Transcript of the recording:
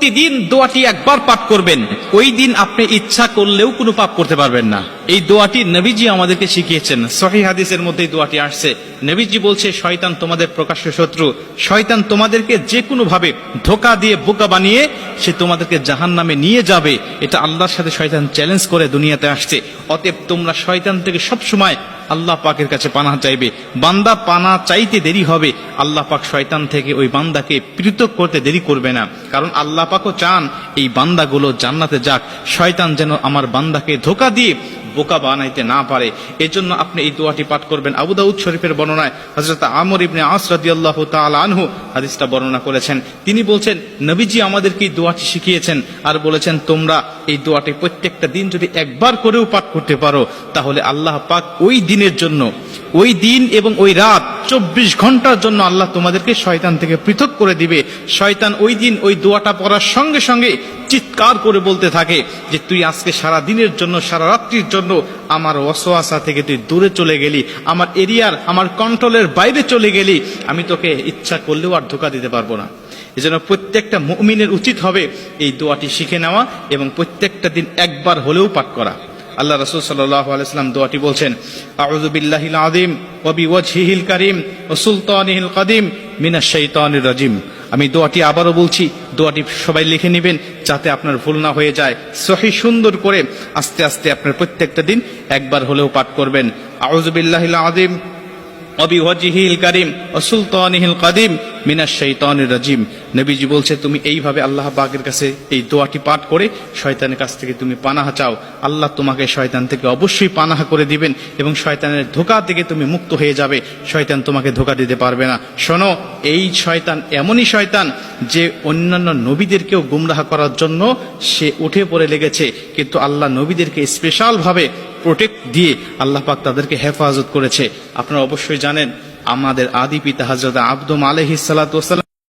প্রতিদিন দোয়াটি একবার পাঠ করবেন, ওই দিন আপনি ইচ্ছা করলেও কোনো পাপ করতে পারবেন না। এই দোয়াটি নবীজি আমাদেরকে শিখিয়েছেন, সহিহ হাদিসের মধ্যে এই দোয়াটি আসছে। নবীজি বলছে, শয়তান তোমাদের প্রকাশ্য শত্রু, শয়তান তোমাদেরকে যে কোনো ভাবে ধোঁকা দিয়ে বোকা বানিয়ে সে তোমাদেরকে জাহান্নামে নিয়ে যাবে। এটা আল্লাহর সাথে শয়তান চ্যালেঞ্জ করে দুনিয়াতে আসছে। অতএব তোমরা শয়তান থেকে সবসময় আল্লাহ পাকের কাছে পানাহ চাইবে। বান্দা পানাহ চাইতে দেরি হবে, আল্লাহ পাক শয়তান থেকে ওই বান্দাকে পৃথক করতে দেরি করবে না। কারণ আল্লাহ পাকও চান এই বান্দাগুলো জান্নাতে যাক, শয়তান যেন আমার বান্দাকে ধোঁকা দিয়ে বোকা বানাইতে না পারে। এজন্য আপনি এই দোয়াটি পাঠ করবেন। আবু দাউদ শরীফের বর্ণনায় হযরত আমর ইবনে আস রাদিয়াল্লাহু তাআলা আনহু হাদিসটা বর্ণনা করেছেন। তিনি বলছেন, নবীজি আমাদেরকে এই দোয়াটি শিখিয়েছেন আর বলেছেন, তোমরা এই দোয়াটি প্রত্যেকটা দিন যদি একবার করেও পাঠ করতে পারো, তাহলে আল্লাহ পাক ওই দিনের জন্য, ওই দিন এবং ওই রাত 24 ঘন্টার জন্য আল্লাহ তোমাদেরকে শয়তান থেকে পৃথক করে দিবে। শয়তান ওই দিন ওই দোয়াটা পড়ার সঙ্গে সঙ্গে চিৎকার করে বলতে থাকে যে, তুই আজকে সারা দিনের জন্য, সারা রাত্রির জন্য আমার ওয়াসওয়াসা থেকে তুই দূরে চলে গেলি, আমার এরিয়ার, আমার কন্ট্রোলের বাইরে চলে গেলি, আমি তোকে ইচ্ছা করলেও আর ধোঁকা দিতে পারবো না। এজন্য প্রত্যেকটা মুমিনের উচিত হবে এই দোয়াটি শিখে নেওয়া এবং প্রত্যেকটা দিন একবার হলেও পাঠ করা। আল্লাহ রাসূল সাল্লাল্লাহু আলাইহি ওয়াসাল্লাম দোয়াটি বলছেন, আউযু বিল্লাহিল আযীম ওয়া বিওয়াজহিল কারীম ওয়া সুলতানিহিল কাদিম মিনাশ শাইতানির রাজিম। আমি দোয়াটি আবারও বলছি, দোয়াটি সবাই লিখে নেবেন যাতে আপনার ভুল না হয়ে যায়। সহিহ সুন্দর করে আস্তে আস্তে আপনার প্রত্যেকটা দিন একবার হলেও পাঠ করবেন। আউযু বিল্লাহিল আযীম ওয়া বিওয়াজহিল কারীম ওয়া সুলতানিহিল কাদিম মিনাশ শাইতানির রাজিম। নবীজি বলছে, তুমি এইভাবে আল্লাহ পাকের কাছে এই দোয়াটি পাঠ করে শয়তানের কাছ থেকে তুমি পানাহ চাও, আল্লাহ তোমাকে শয়তান থেকে অবশ্যই পানাহ করে দিবেন এবং শয়তানের ধোঁকা থেকে তুমি মুক্ত হয়ে যাবে। শয়তান তোমাকে ধোঁকা দিতে পারবে না। শোনো, এই শয়তান এমনই শয়তান যে অন্যান্য নবীদেরকেও গুমরাহ করার জন্য সে উঠে পড়ে লেগেছে, কিন্তু আল্লাহ নবীদেরকে স্পেশাল ভাবে প্রোটেক্ট দিয়ে আল্লাহ পাক তাদেরকে হেফাজত করেছে। আপনারা অবশ্যই জানেন, আমাদের আদি পিতা হযরত আদম আলাইহিস সালাতু ওয়াস সালাম